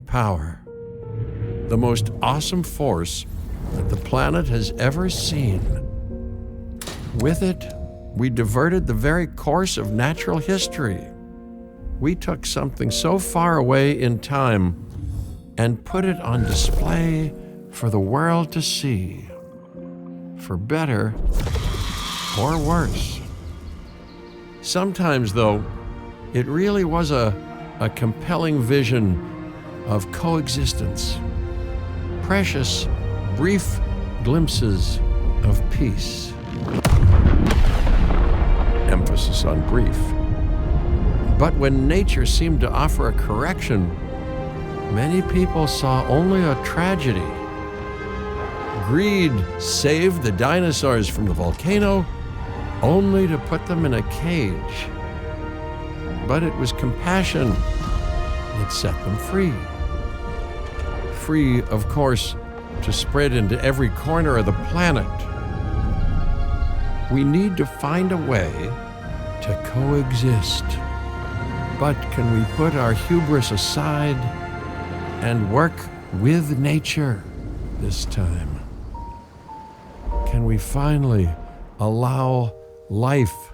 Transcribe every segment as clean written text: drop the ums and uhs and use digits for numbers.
power, the most awesome force that the planet has ever seen. With it, we diverted the very course of natural history. We took something so far away in time and put it on display for the world to see, for better or worse. Sometimes, though, it really was a compelling vision of coexistence, precious, brief glimpses of peace. Emphasis on brief. But when nature seemed to offer a correction, many people saw only a tragedy. Greed saved the dinosaurs from the volcano, only to put them in a cage. But it was compassion that set them free. Free, of course, to spread into every corner of the planet. We need to find a way to coexist. But can we put our hubris aside and work with nature this time? Can we finally allow life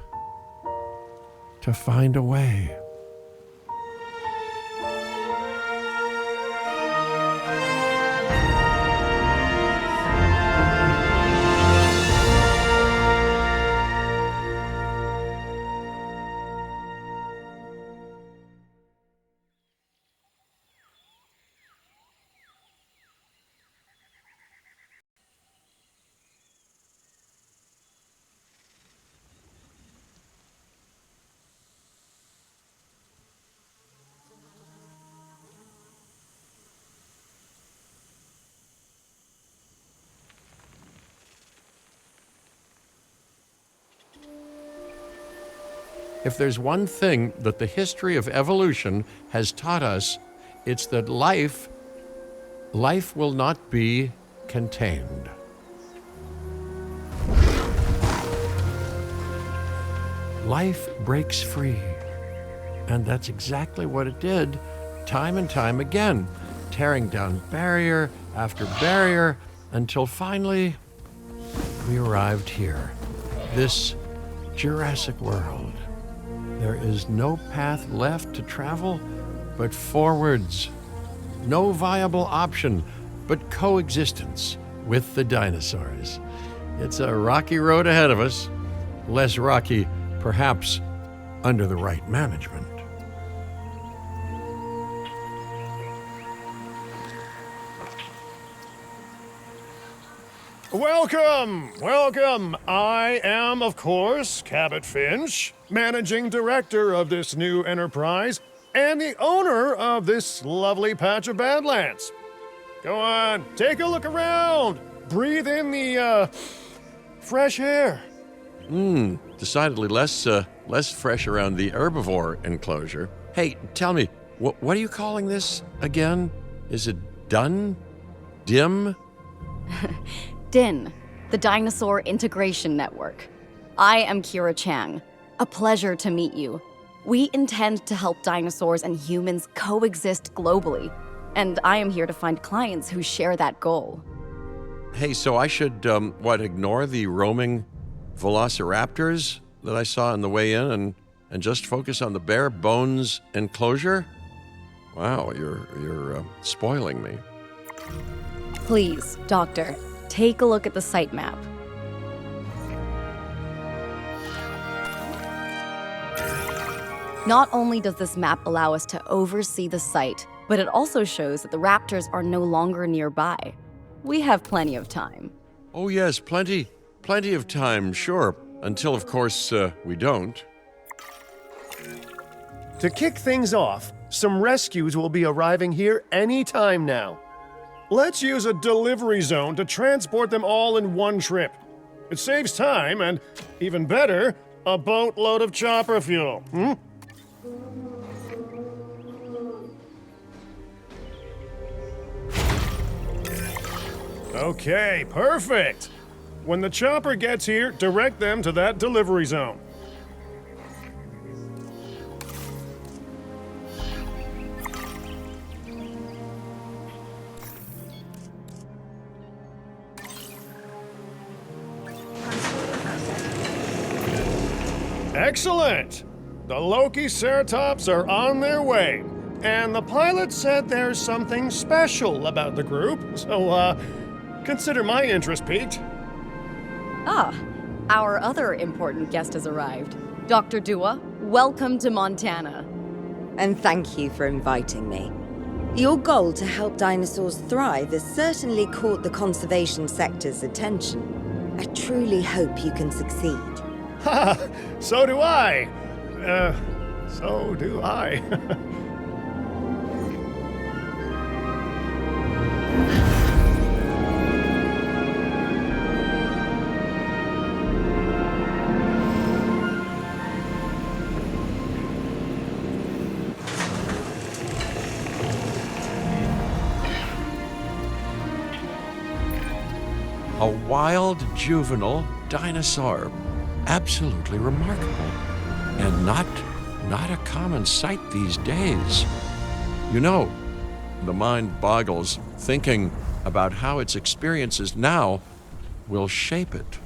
to find a way? If there's one thing that the history of evolution has taught us, it's that life will not be contained. Life breaks free. And that's exactly what it did, time and time again, tearing down barrier after barrier, until finally we arrived here, this Jurassic world. There is no path left to travel but forwards. No viable option but coexistence with the dinosaurs. It's a rocky road ahead of us. Less rocky, perhaps, under the right management. Welcome, welcome. I am, of course, Cabot Finch, managing director of this new enterprise and the owner of this lovely patch of Badlands. Go on, take a look around. Breathe in the, fresh air. Decidedly less fresh around the herbivore enclosure. Hey, tell me, what are you calling this again? Is it done? Dim? DIN, the Dinosaur Integration Network. I am Kira Chang. A pleasure to meet you. We intend to help dinosaurs and humans coexist globally, and I am here to find clients who share that goal. Hey, so I should, ignore the roaming velociraptors that I saw on the way in and just focus on the bare bones enclosure? Wow, you're spoiling me. Please, Doctor, take a look at the site map. Not only does this map allow us to oversee the site, but it also shows that the raptors are no longer nearby. We have plenty of time. Oh yes, plenty of time, sure. Until, of course, we don't. To kick things off, some rescues will be arriving here any time now. Let's use a delivery zone to transport them all in one trip. It saves time and, even better, a boatload of chopper fuel. Okay, perfect. When the chopper gets here, direct them to that delivery zone. Excellent! The Loki-Ceratops are on their way, and the pilot said there's something special about the group, so, consider my interest piqued. Ah, our other important guest has arrived. Dr. Dua, welcome to Montana. And thank you for inviting me. Your goal to help dinosaurs thrive has certainly caught the conservation sector's attention. I truly hope you can succeed. Ha! So do I! So do I. A wild juvenile dinosaur. Absolutely remarkable. And not a common sight these days. You know, the mind boggles thinking about how its experiences now will shape it.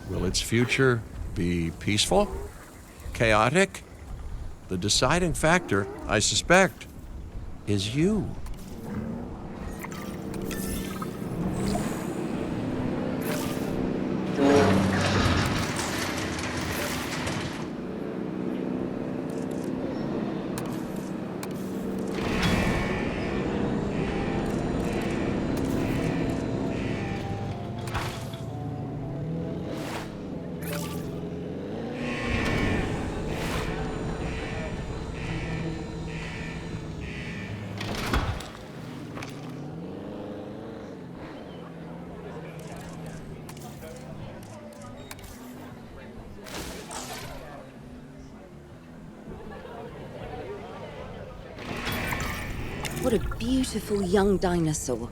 Will its future be peaceful? Chaotic? The deciding factor, I suspect, is you. What a beautiful young dinosaur.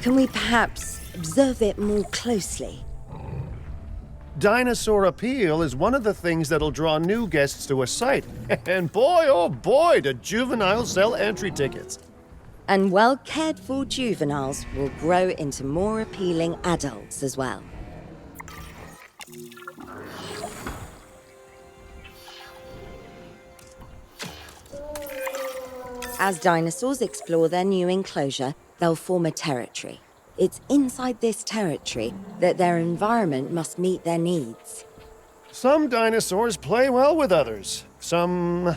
Can we perhaps observe it more closely? Dinosaur appeal is one of the things that'll draw new guests to a site. And boy, oh boy, do juveniles sell entry tickets. And well cared for juveniles will grow into more appealing adults as well. As dinosaurs explore their new enclosure, they'll form a territory. It's inside this territory that their environment must meet their needs. Some dinosaurs play well with others, some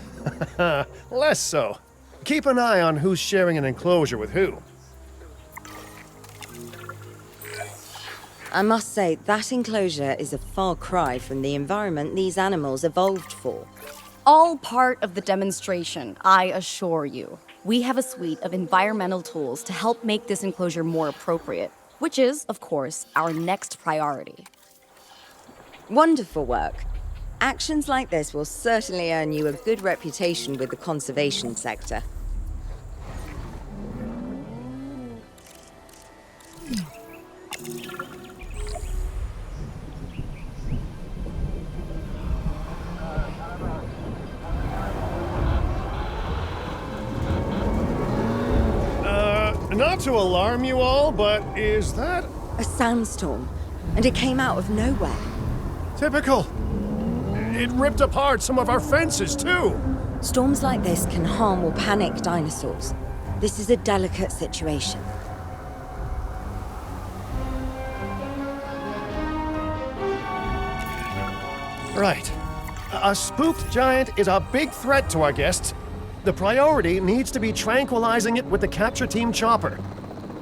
less so. Keep an eye on who's sharing an enclosure with who. I must say, that enclosure is a far cry from the environment these animals evolved for. All part of the demonstration, I assure you. We have a suite of environmental tools to help make this enclosure more appropriate, which is, of course, our next priority. Wonderful work. Actions like this will certainly earn you a good reputation with the conservation sector. Not to alarm you all, but is that A sandstorm, and it came out of nowhere. typical? It ripped apart some of our fences, too. Storms like this can harm or panic dinosaurs. This is a delicate situation. Right. A spooked giant is a big threat to our guests. The priority needs to be tranquilizing it with the capture team chopper.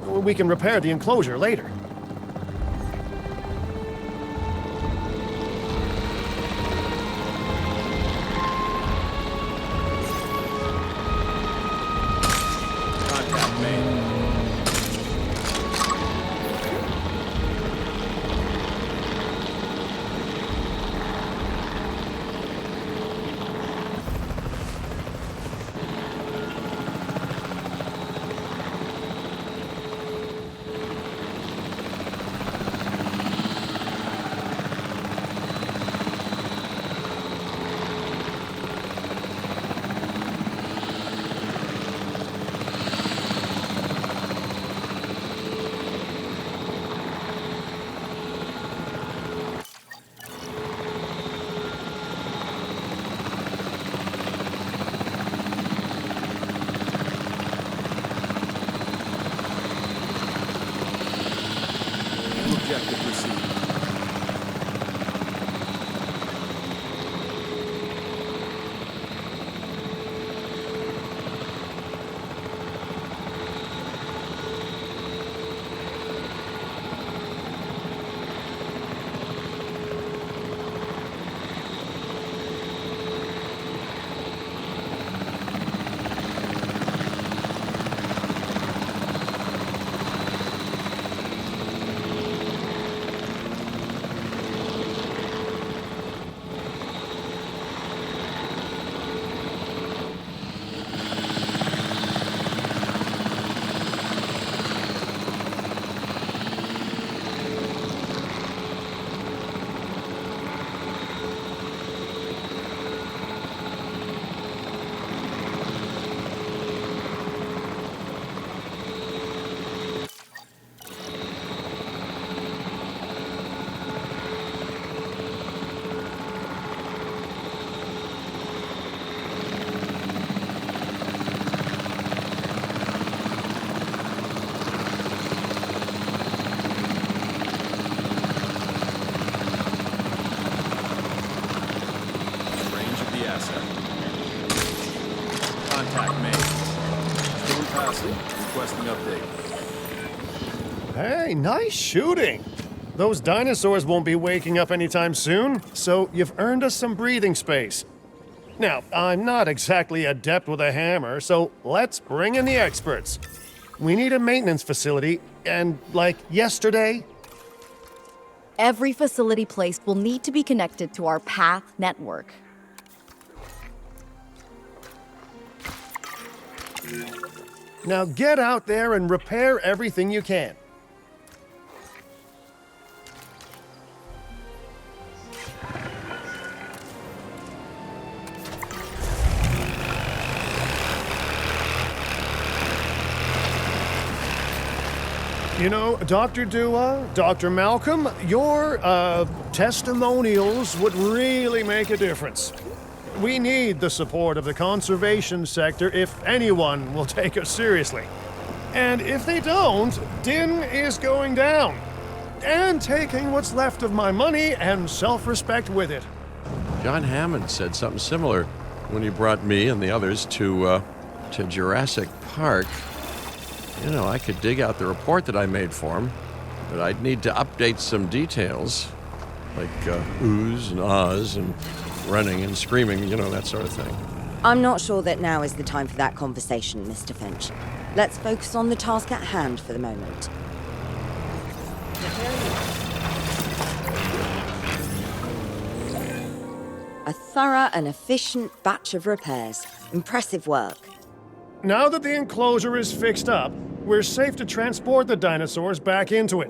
We can repair the enclosure later. Contact made. proceed. Range of the asset. Contact made. Still passive. Requesting update. Hey, nice shooting. Those dinosaurs won't be waking up anytime soon, so you've earned us some breathing space. Now, I'm not exactly adept with a hammer, so let's bring in the experts. We need a maintenance facility, and like yesterday. Every facility placed will need to be connected to our path network. Now get out there and repair everything you can. You know, Dr. Dua, Dr. Malcolm, your testimonials would really make a difference. We need the support of the conservation sector if anyone will take us seriously. And if they don't, Din is going down. And taking what's left of my money and self-respect with it. John Hammond said something similar when he brought me and the others to Jurassic Park. You know, I could dig out the report that I made for him, but I'd need to update some details, like oohs and ahs and running and screaming, you know, that sort of thing. I'm not sure that now is the time for that conversation, Mr. Finch. Let's focus on the task at hand for the moment. A thorough and efficient batch of repairs. Impressive work. Now that the enclosure is fixed up, we're safe to transport the dinosaurs back into it.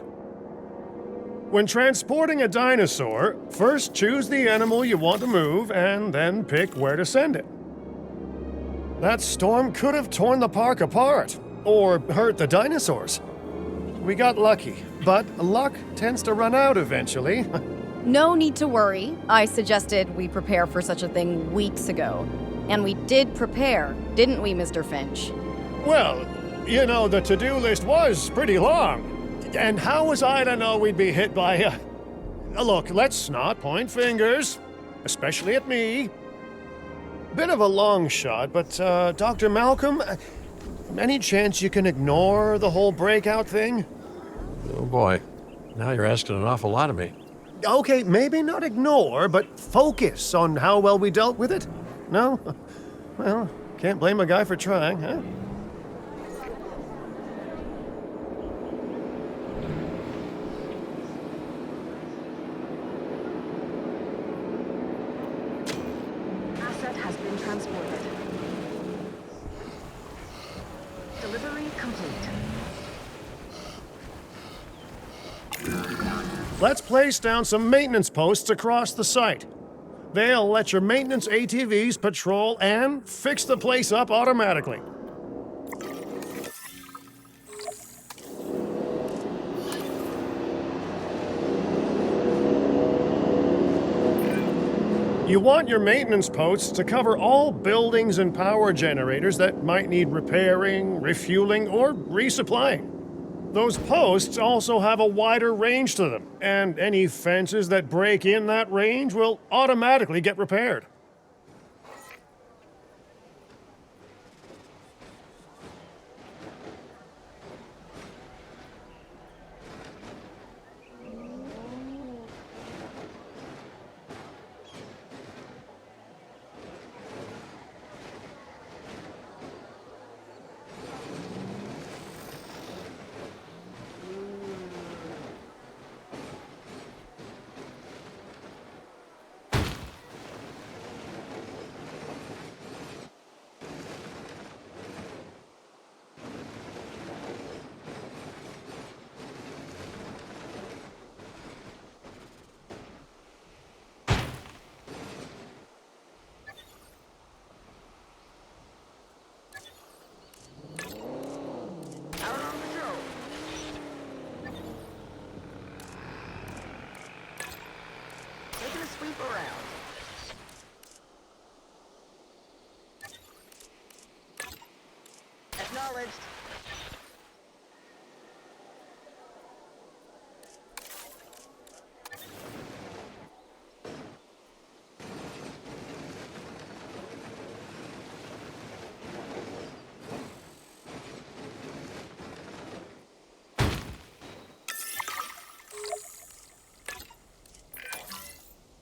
When transporting a dinosaur, first choose the animal you want to move and then pick where to send it. That storm could have torn the park apart or hurt the dinosaurs. We got lucky, but luck tends to run out eventually. No need to worry. I suggested we prepare for such a thing weeks ago. And we did prepare, didn't we, Mr. Finch? Well, you know, the to-do list was pretty long. And how was I to know we'd be hit by a... Look, let's not point fingers, especially at me. Bit of a long shot, but Dr. Malcolm, any chance you can ignore the whole breakout thing? Oh boy, now you're asking an awful lot of me. Okay, maybe not ignore, but focus on how well we dealt with it. No? Well, can't blame a guy for trying, huh? Asset has been transported. Delivery complete. Let's place down some maintenance posts across the site. They'll let your maintenance ATVs patrol and fix the place up automatically. You want your maintenance posts to cover all buildings and power generators that might need repairing, refueling, or resupplying. Those posts also have a wider range to them, and any fences that break in that range will automatically get repaired. Out on patrol. Taking a sweep around. Acknowledged.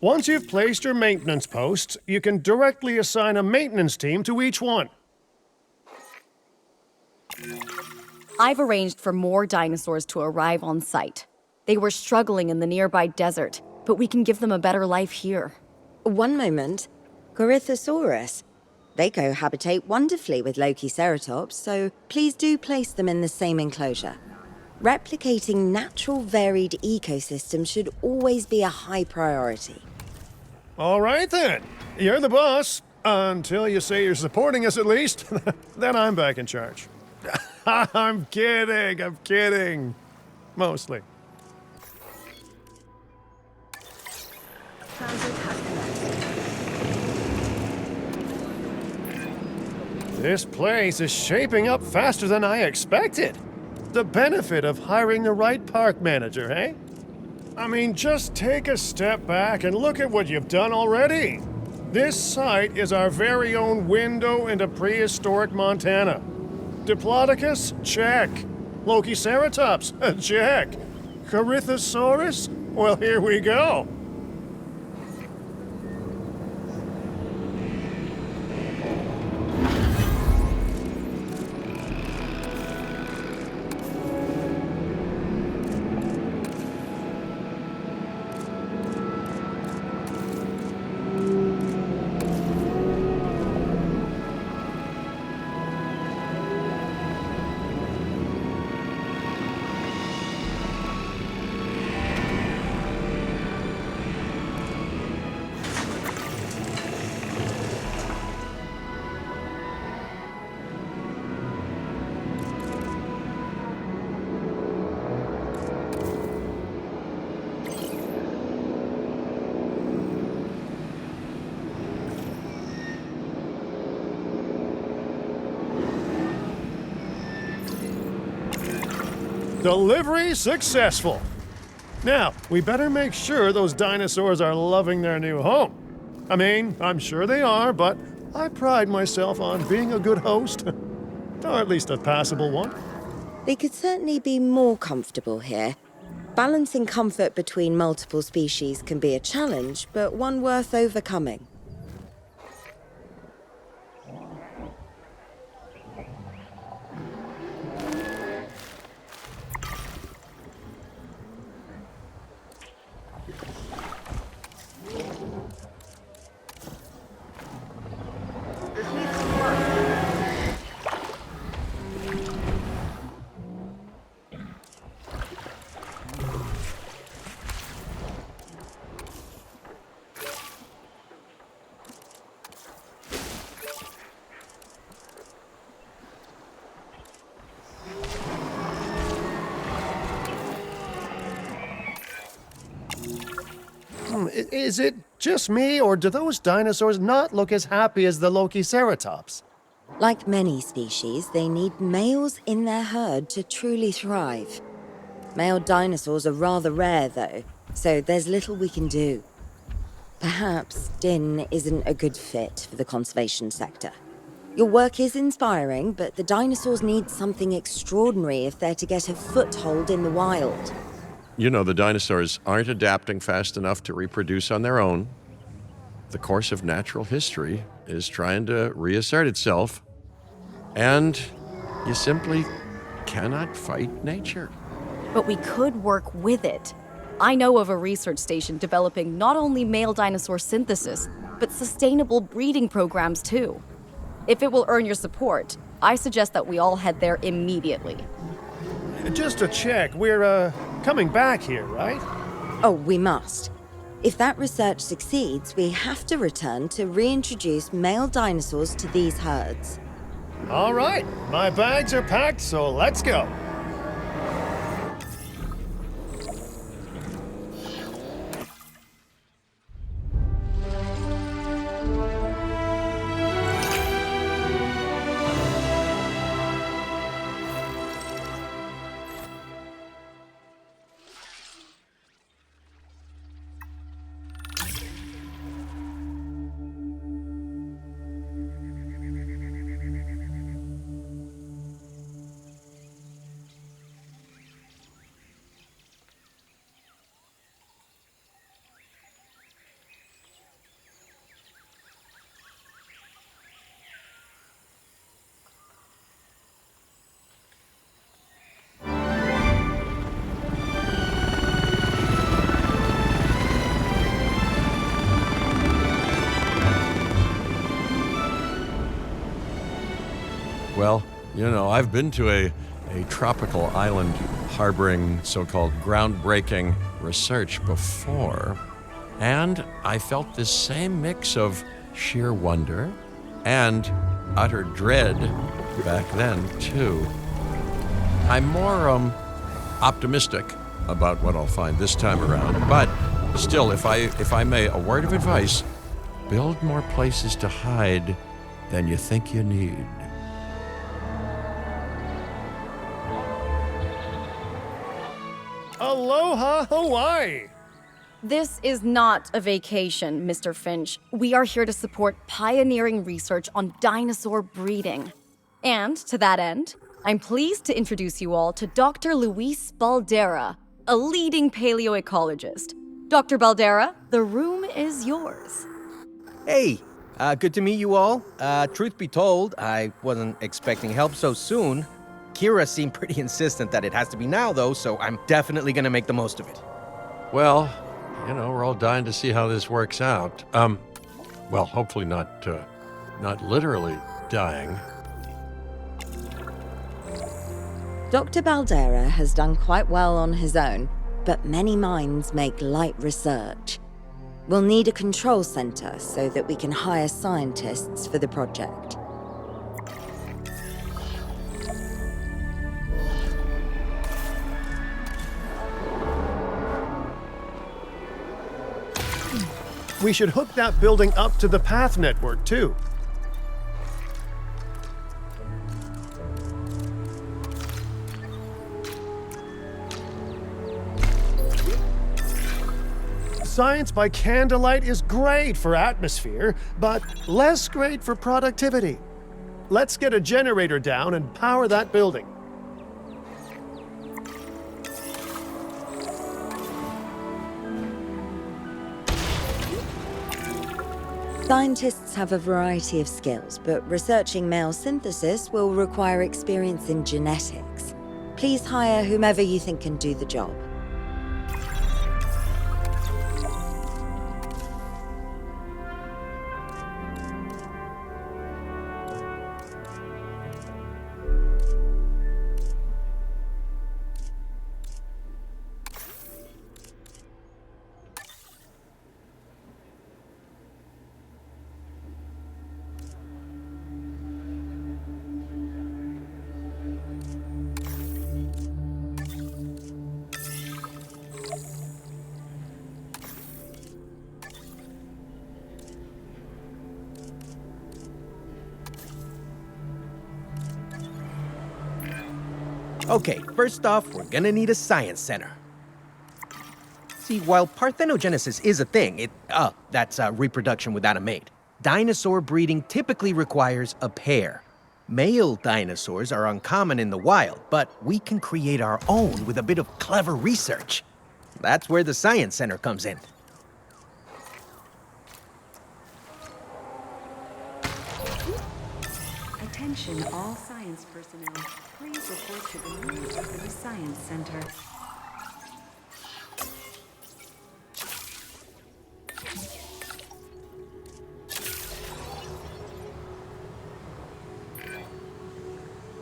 Once you've placed your maintenance posts, you can directly assign a maintenance team to each one. I've arranged for more dinosaurs to arrive on site. They were struggling in the nearby desert, but we can give them a better life here. One moment. Gorythosaurus. They cohabitate wonderfully with Lokiceratops, so please do place them in the same enclosure. Replicating natural varied ecosystems should always be a high priority. All right then. You're the boss. Until you say you're supporting us at least. Then I'm back in charge. I'm kidding. Mostly. Transit has commenced. This place is shaping up faster than I expected. The benefit of hiring the right park manager, eh? I mean, just take a step back and look at what you've done already. This site is our very own window into prehistoric Montana. Diplodocus? Check. Lokiceratops? Check. Corythosaurus? Well, here we go. Delivery successful. Now, we better make sure those dinosaurs are loving their new home. I mean, I'm sure they are, but I pride myself on being a good host. Or at least a passable one. They could certainly be more comfortable here. Balancing comfort between multiple species can be a challenge, but one worth overcoming. This needs some work. Is it just me, or do those dinosaurs not look as happy as the Lokiceratops? Like many species, they need males in their herd to truly thrive. Male dinosaurs are rather rare, though, so there's little we can do. Perhaps Din isn't a good fit for the conservation sector. Your work is inspiring, but the dinosaurs need something extraordinary if they're to get a foothold in the wild. You know, the dinosaurs aren't adapting fast enough to reproduce on their own. The course of natural history is trying to reassert itself, and you simply cannot fight nature. But we could work with it. I know of a research station developing not only male dinosaur synthesis, but sustainable breeding programs too. If it will earn your support, I suggest that we all head there immediately. Just to check, we're coming back here, right? Oh, we must. If that research succeeds, we have to return to reintroduce male dinosaurs to these herds. All right, my bags are packed, so let's go. Well, you know, I've been to a tropical island harboring so-called groundbreaking research before, and I felt this same mix of sheer wonder and utter dread back then, too. I'm more optimistic about what I'll find this time around, but still, if I may, a word of advice: build more places to hide than you think you need. Aloha, Hawaii! This is not a vacation, Mr. Finch. We are here to support pioneering research on dinosaur breeding. And to that end, I'm pleased to introduce you all to Dr. Luis Baldera, a leading paleoecologist. Dr. Baldera, the room is yours. Hey, good to meet you all. Truth be told, I wasn't expecting help so soon. Kira seemed pretty insistent that it has to be now, though, so I'm definitely gonna make the most of it. Well, you know, we're all dying to see how this works out. Well, hopefully not literally dying. Dr. Baldera has done quite well on his own, but many minds make light research. We'll need a control center so that we can hire scientists for the project. We should hook that building up to the path network, too. Science by candlelight is great for atmosphere, but less great for productivity. Let's get a generator down and power that building. Scientists have a variety of skills, but researching male synthesis will require experience in genetics. Please hire whomever you think can do the job. Okay, first off, we're gonna need a science center. See, while parthenogenesis is a thing, that's reproduction without a mate. Dinosaur breeding typically requires a pair. Male dinosaurs are uncommon in the wild, but we can create our own with a bit of clever research. That's where the science center comes in. Attention all science personnel. Please report to the new University Science Center.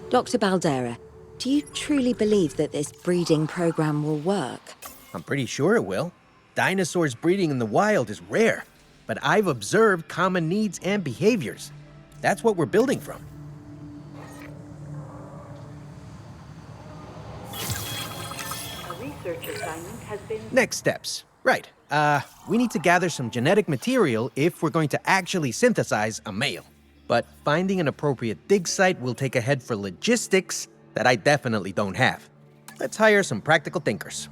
Dr. Baldera, do you truly believe that this breeding program will work? I'm pretty sure it will. Dinosaurs breeding in the wild is rare, but I've observed common needs and behaviors. That's what we're building from. A research assignment has been... Next steps. Right. We need to gather some genetic material if we're going to actually synthesize a male. But finding an appropriate dig site will take a head for logistics that I definitely don't have. Let's hire some practical thinkers.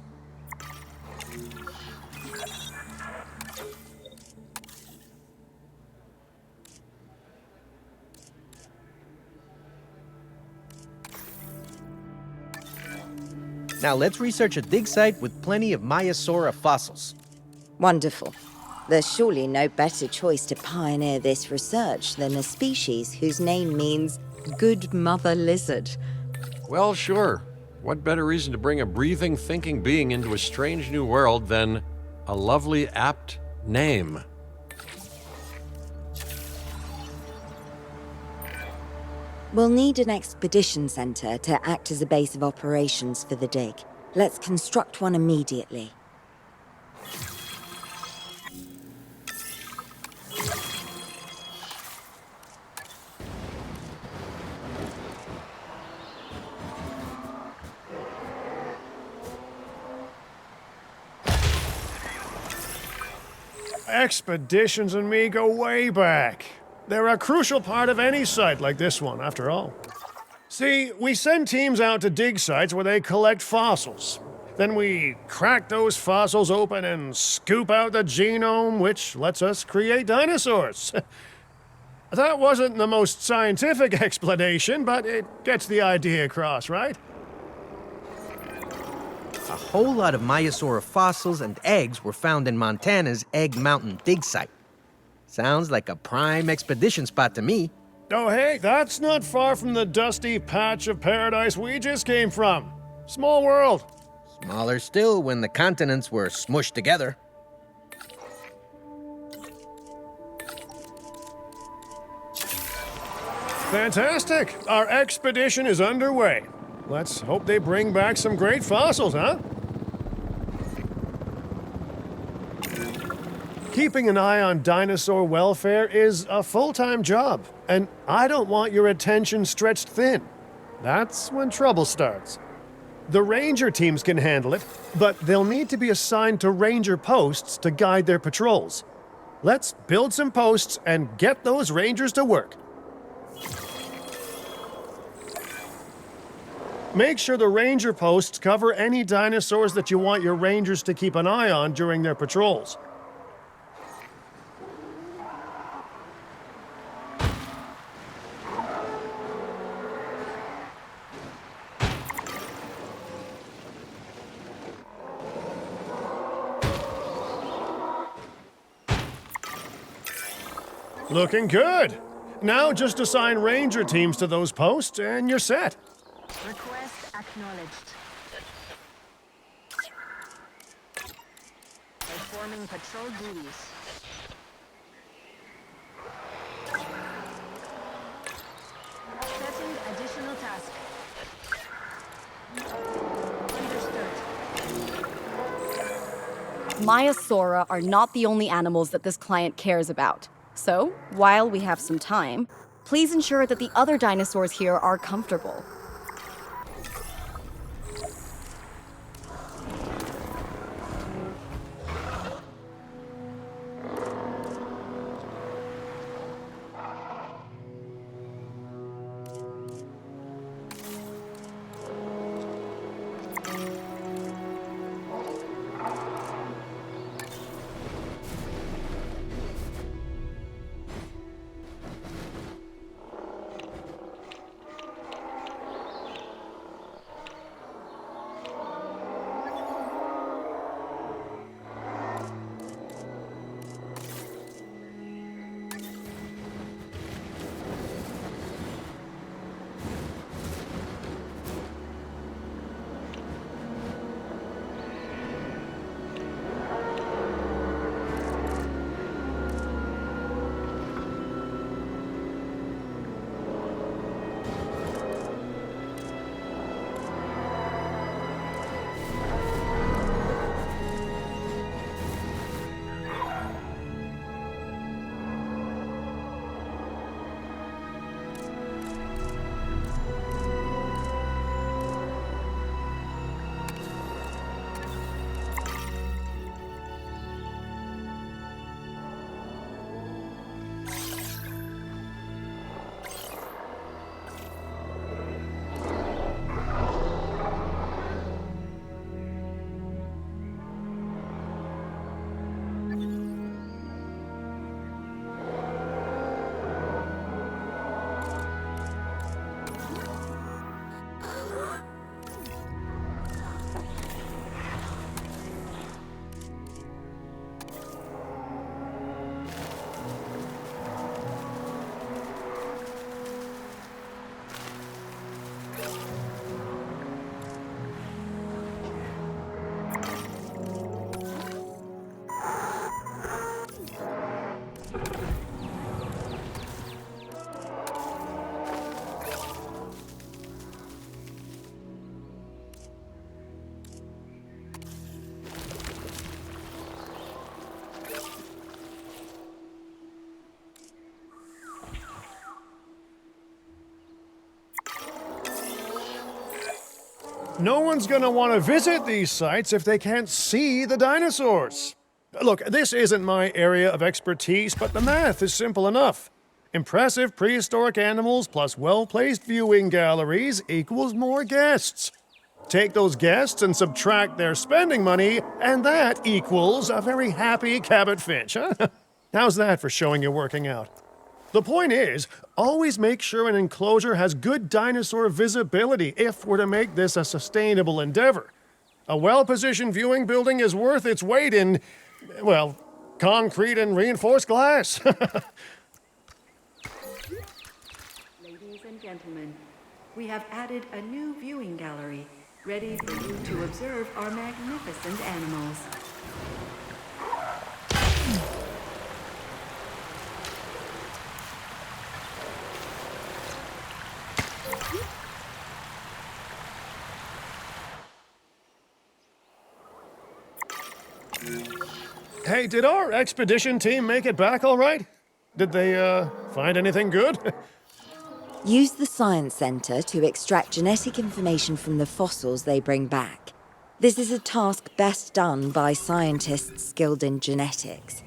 Now let's research a dig site with plenty of Maiasaura fossils. Wonderful. There's surely no better choice to pioneer this research than a species whose name means good mother lizard. Well, sure. What better reason to bring a breathing, thinking being into a strange new world than a lovely, apt name? We'll need an expedition center to act as a base of operations for the dig. Let's construct one immediately. Expeditions and me go way back. They're a crucial part of any site like this one, after all. See, we send teams out to dig sites where they collect fossils. Then we crack those fossils open and scoop out the genome, which lets us create dinosaurs. That wasn't the most scientific explanation, but it gets the idea across, right? A whole lot of Maiasaura fossils and eggs were found in Montana's Egg Mountain dig site. Sounds like a prime expedition spot to me. Oh, hey, that's not far from the dusty patch of paradise we just came from. Small world. Smaller still when the continents were smushed together. Fantastic. Our expedition is underway. Let's hope they bring back some great fossils, huh? Keeping an eye on dinosaur welfare is a full-time job, and I don't want your attention stretched thin. That's when trouble starts. The ranger teams can handle it, but they'll need to be assigned to ranger posts to guide their patrols. Let's build some posts and get those rangers to work. Make sure the ranger posts cover any dinosaurs that you want your rangers to keep an eye on during their patrols. Looking good. Now just assign ranger teams to those posts and you're set. Request acknowledged. Performing patrol duties. Setting additional task. Understood. Maiasaura are not the only animals that this client cares about. So, while we have some time, please ensure that the other dinosaurs here are comfortable. no one's gonna want to visit these sites if they can't see the dinosaurs. Look, this isn't my area of expertise, but the math is simple enough. Impressive prehistoric animals plus well-placed viewing galleries equals more guests. Take those guests and subtract their spending money, and that equals a very happy Cabot Finch, huh? How's that for showing you're working out? The point is, always make sure an enclosure has good dinosaur visibility if we're to make this a sustainable endeavor. A well-positioned viewing building is worth its weight in, well, concrete and reinforced glass. Ladies and gentlemen, we have added a new viewing gallery, ready for you to observe our magnificent animals. Hey, did our expedition team make it back all right? Did they, find anything good? Use the Science Center to extract genetic information from the fossils they bring back. This is a task best done by scientists skilled in genetics.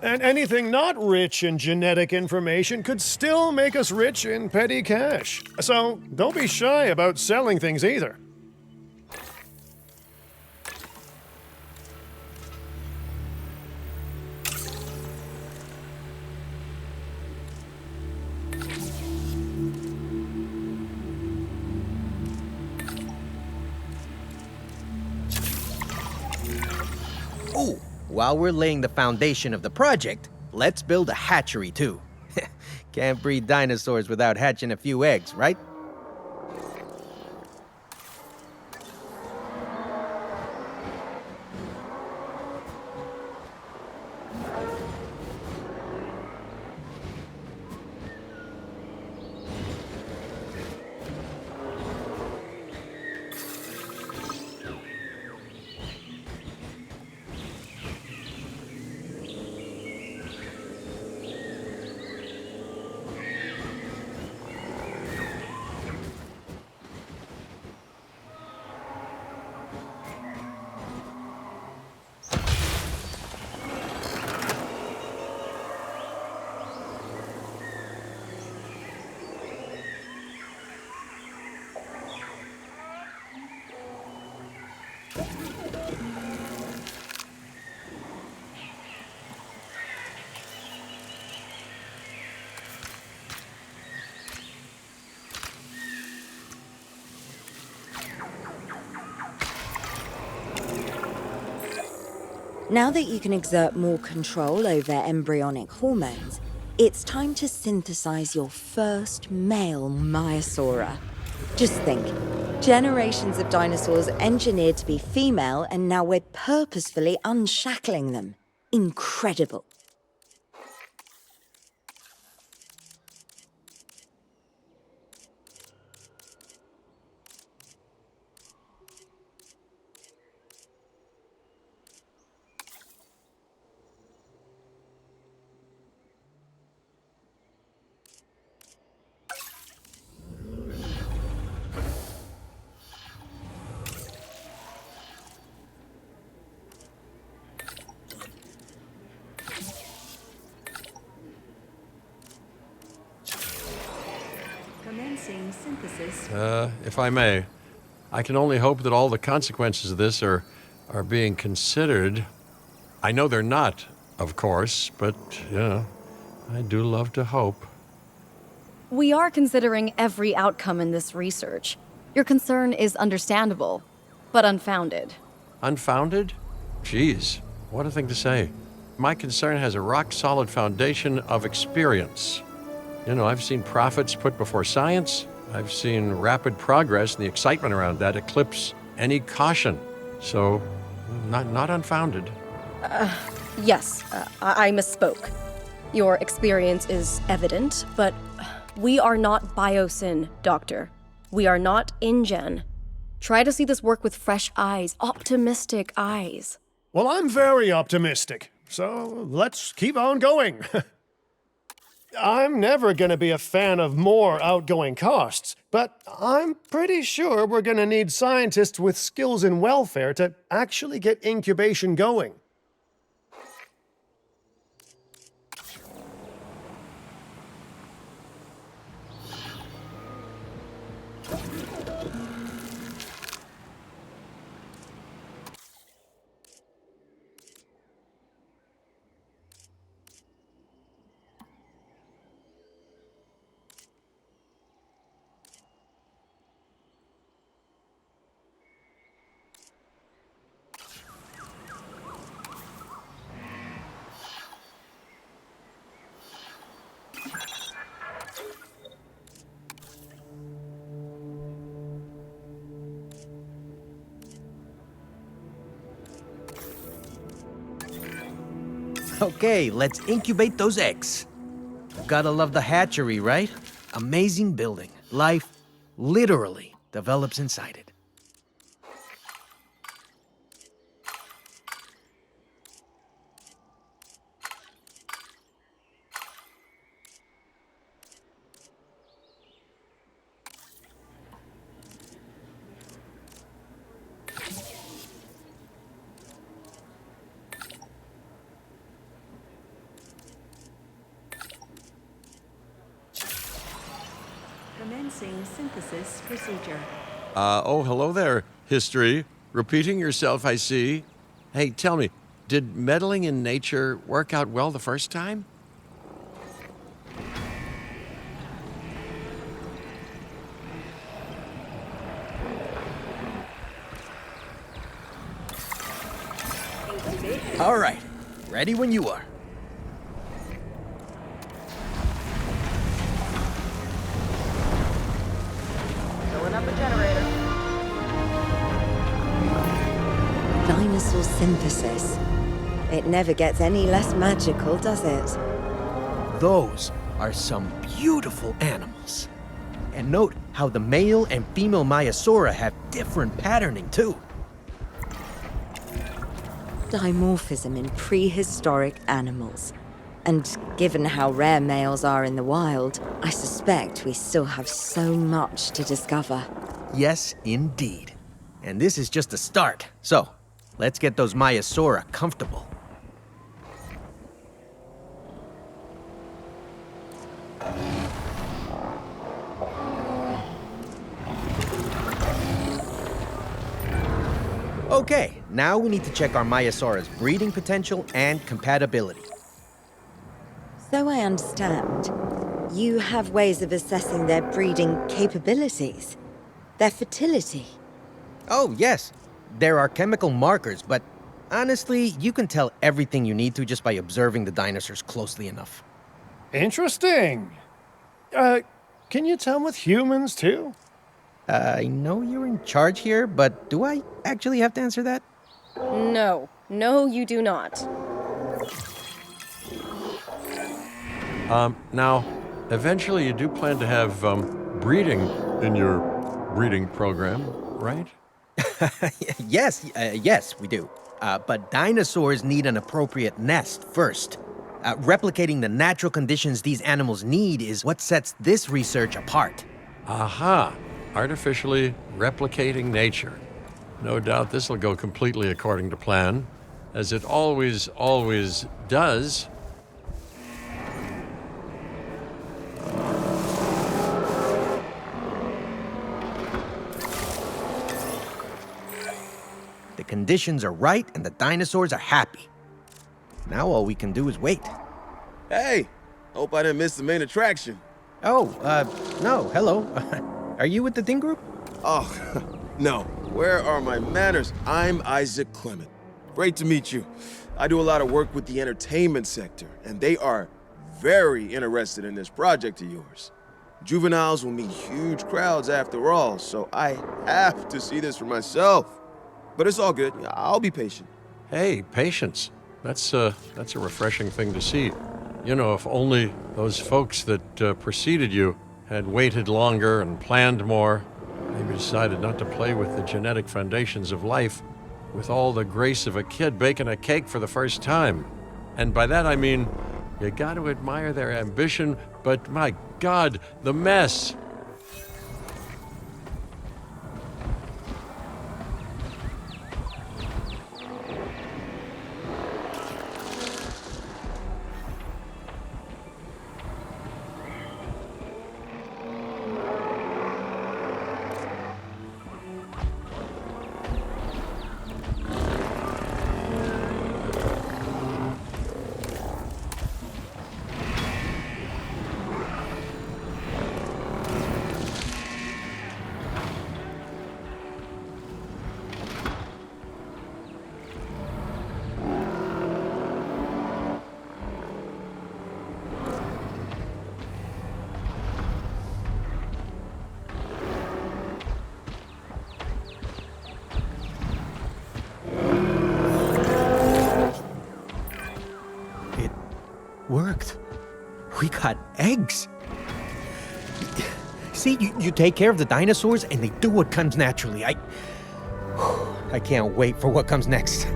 And anything not rich in genetic information could still make us rich in petty cash. So don't be shy about selling things either. Ooh, while we're laying the foundation of the project, let's build a hatchery too. Can't breed dinosaurs without hatching a few eggs, right? Now that you can exert more control over embryonic hormones, it's time to synthesize your first male Maiasaura. Just think, generations of dinosaurs engineered to be female, and now we're purposefully unshackling them. Incredible. Commencing synthesis. If I may, I can only hope that all the consequences of this are being considered. I know they're not, of course, but, I do love to hope. We are considering every outcome in this research. Your concern is understandable, but unfounded. Unfounded? Geez, what a thing to say. My concern has a rock-solid foundation of experience. I've seen profits put before science. I've seen rapid progress, and the excitement around that eclipse any caution. So, not unfounded. Yes, I misspoke. Your experience is evident, but we are not Biosyn, Doctor. We are not InGen. Try to see this work with fresh eyes, optimistic eyes. Well, I'm very optimistic, so let's keep on going. I'm never going to be a fan of more outgoing costs, but I'm pretty sure we're going to need scientists with skills in welfare to actually get incubation going. Okay, let's incubate those eggs. Gotta love the hatchery, right? Amazing building. Life literally develops inside it. Commencing synthesis procedure. Oh, hello there, history. Repeating yourself, I see. Hey, tell me, did meddling in nature work out well the first time? All right, ready when you are. Filling up a generator. Dinosaur synthesis. It never gets any less magical, does it? Those are some beautiful animals. And note how the male and female Maiasaura have different patterning too. Dimorphism in prehistoric animals. And given how rare males are in the wild, I suspect we still have so much to discover. Yes, indeed. And this is just a start. So, let's get those Maiasaura comfortable. Okay, now we need to check our Maiasaura's breeding potential and compatibility. So I understand, you have ways of assessing their breeding capabilities, their fertility. Oh, yes. There are chemical markers, but honestly, you can tell everything you need to just by observing the dinosaurs closely enough. Interesting. Can you tell with humans too? I know you're in charge here, but do I actually have to answer that? No. No, you do not. Now, eventually you do plan to have breeding in your breeding program, right? Yes, we do. But dinosaurs need an appropriate nest first. Replicating the natural conditions these animals need is what sets this research apart. Aha! Artificially replicating nature. No doubt this will go completely according to plan, as it always does. The conditions are right and the dinosaurs are happy. Now all we can do is wait. Hey, hope I didn't miss the main attraction. Oh, no, hello. Are you with the Thing Group? Oh, no. Where are my manners? I'm Isaac Clement. Great to meet you. I do a lot of work with the entertainment sector, and they are very interested in this project of yours. Juveniles will meet huge crowds after all, so I have to see this for myself. But it's all good. I'll be patient. Hey, patience. That's a refreshing thing to see. You know, if only those folks that preceded you had waited longer and planned more, maybe decided not to play with the genetic foundations of life with all the grace of a kid baking a cake for the first time. And by that I mean You got to admire their ambition, but my God, the mess. Worked. We got eggs. See, you take care of the dinosaurs and they do what comes naturally. I can't wait for what comes next.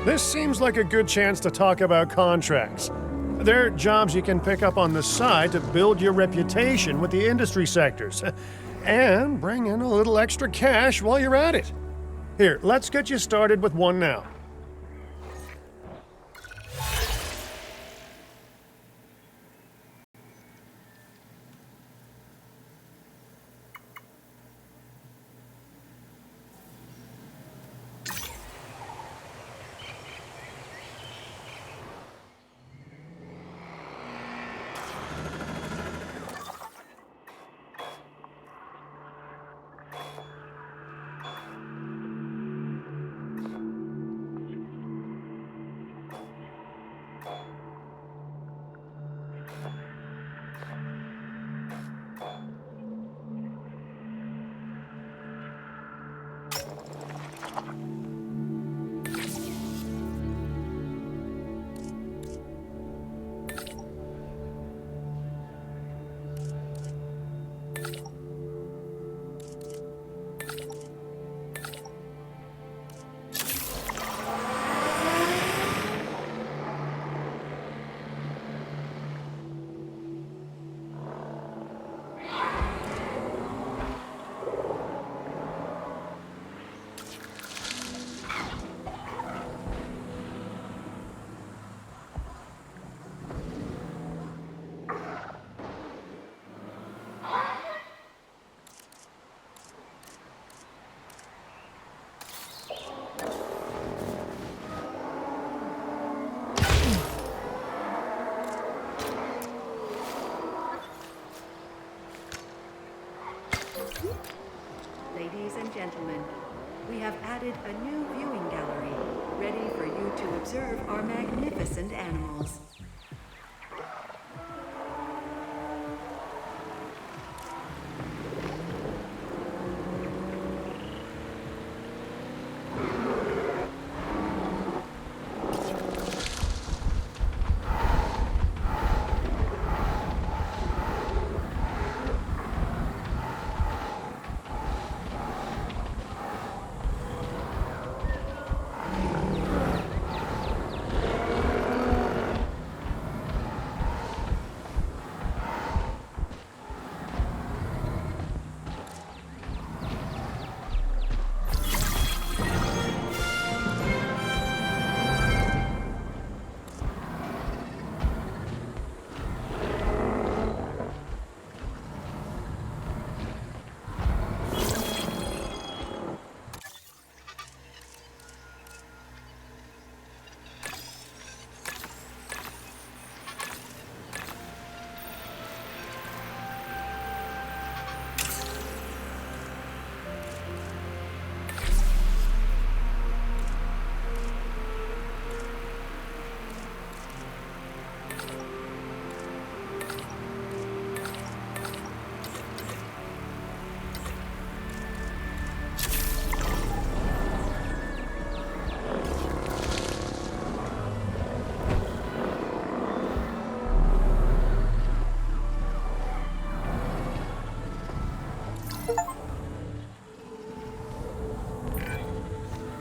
This seems like a good chance to talk about contracts. They're jobs you can pick up on the side to build your reputation with the industry sectors and bring in a little extra cash while you're at it. Here, let's get you started with one now. Ladies and gentlemen, we have added a new viewing gallery, ready for you to observe our magnificent animals.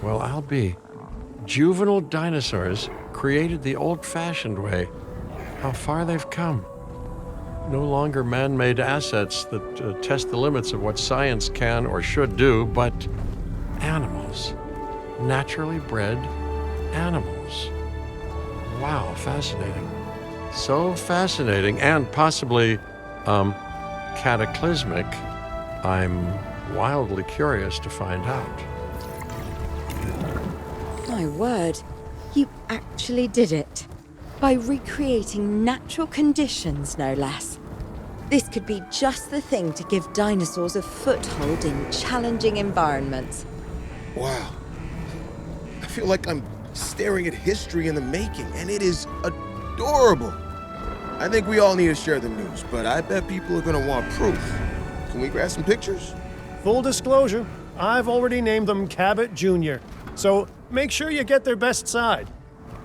Well, I'll be juvenile dinosaurs created the old-fashioned way. How far they've come. No longer man-made assets that test the limits of what science can or should do, but animals. Naturally bred animals. Wow, fascinating. So fascinating and possibly cataclysmic. I'm wildly curious to find out. My word, you actually did it. By recreating natural conditions, no less. This could be just the thing to give dinosaurs a foothold in challenging environments. Wow. I feel like I'm staring at history in the making, and it is adorable. I think we all need to share the news, but I bet people are gonna want proof. Can we grab some pictures? Full disclosure, I've already named them Cabot Jr., so make sure you get their best side.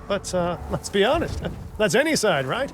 But let's be honest, that's any side, right?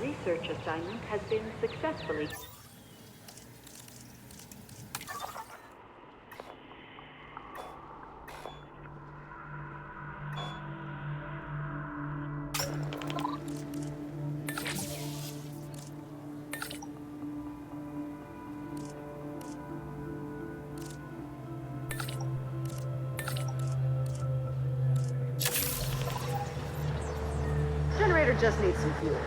Research assignment has been successfully. generator just needs some fuel.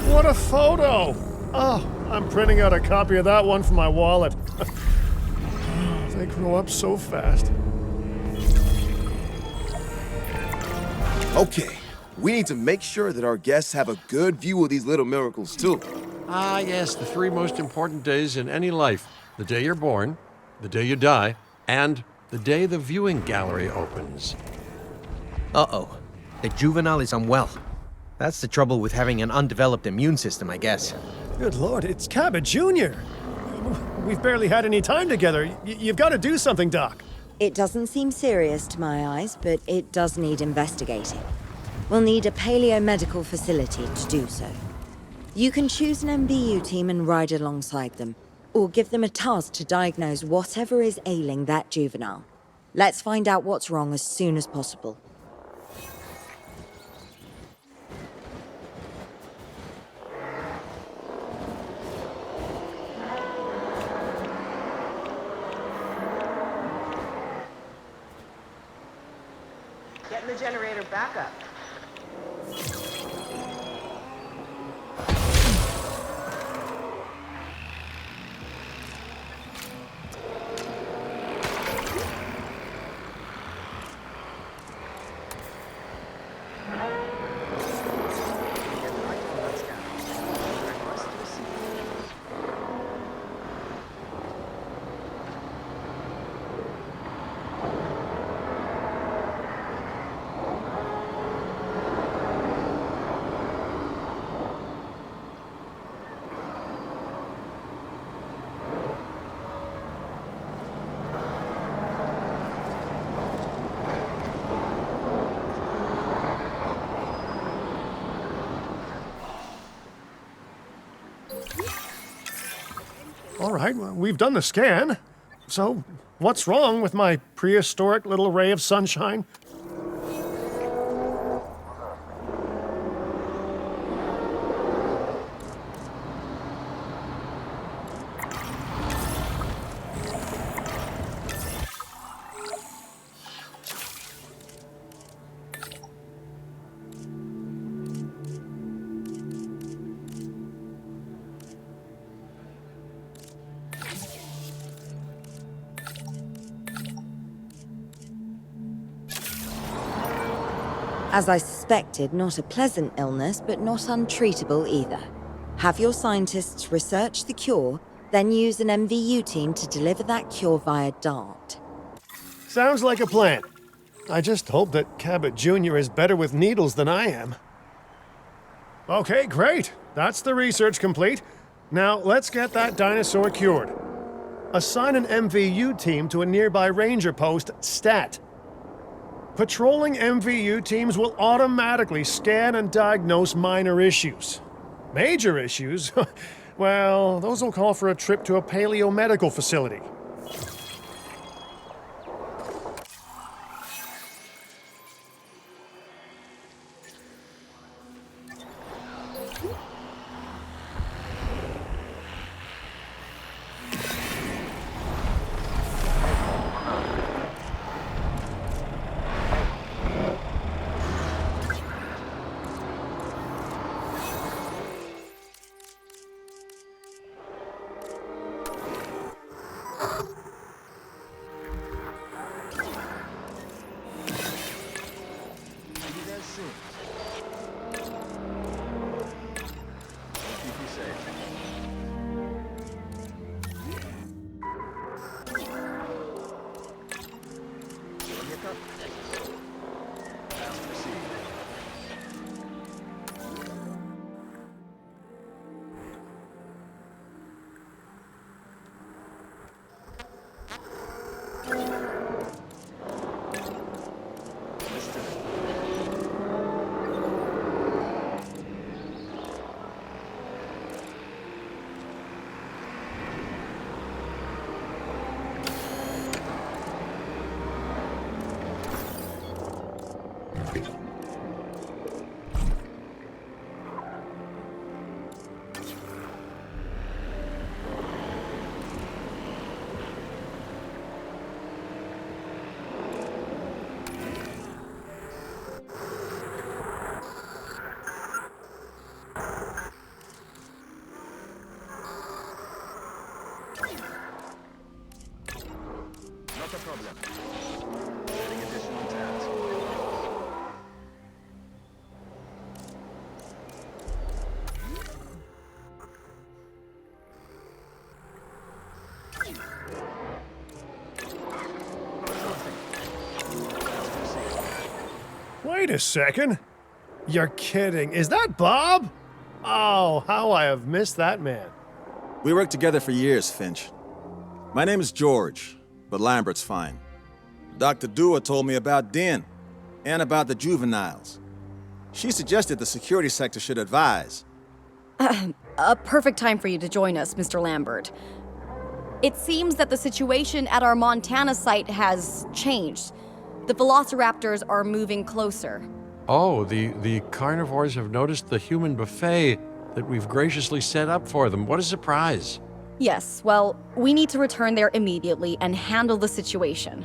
What a photo! Oh, I'm printing out a copy of that one for my wallet. They grow up so fast. Okay, we need to make sure that our guests have a good view of these little miracles, too. Ah, yes, the three most important days in any life: the day you're born, the day you die, and the day the viewing gallery opens. Uh-oh. The juvenile is unwell. That's the trouble with having an undeveloped immune system, I guess. Good lord, it's Cabot Jr. We've barely had any time together. You've got to do something, Doc. It doesn't seem serious to my eyes, but it does need investigating. We'll need a paleo-medical facility to do so. You can choose an MBU team and ride alongside them, or give them a task to diagnose whatever is ailing that juvenile. Let's find out what's wrong as soon as possible. Getting the generator back up. All right, well, we've done the scan. So, what's wrong with my prehistoric little ray of sunshine? As I suspected, not a pleasant illness, but not untreatable either. Have your scientists research the cure, then use an MVU team to deliver that cure via DART. Sounds like a plan. I just hope that Cabot Jr. is better with needles than I am. Okay, great. That's the research complete. Now, let's get that dinosaur cured. Assign an MVU team to a nearby ranger post, STAT. Patrolling MVU teams will automatically scan and diagnose minor issues. Major issues? Well, those will call for a trip to a paleomedical facility. Not a problem. Getting additional tabs. Wait a second. You're kidding. Is that Bob? Oh, how I have missed that man. We worked together for years, Finch. My name is George, but Lambert's fine. Dr. Dewar told me about Din and about the juveniles. She suggested the security sector should advise. A perfect time for you to join us, Mr. Lambert. It seems that the situation at our Montana site has changed. The velociraptors are moving closer. Oh, the carnivores have noticed the human buffet that we've graciously set up for them. What a surprise. Yes, well, we need to return there immediately and handle the situation.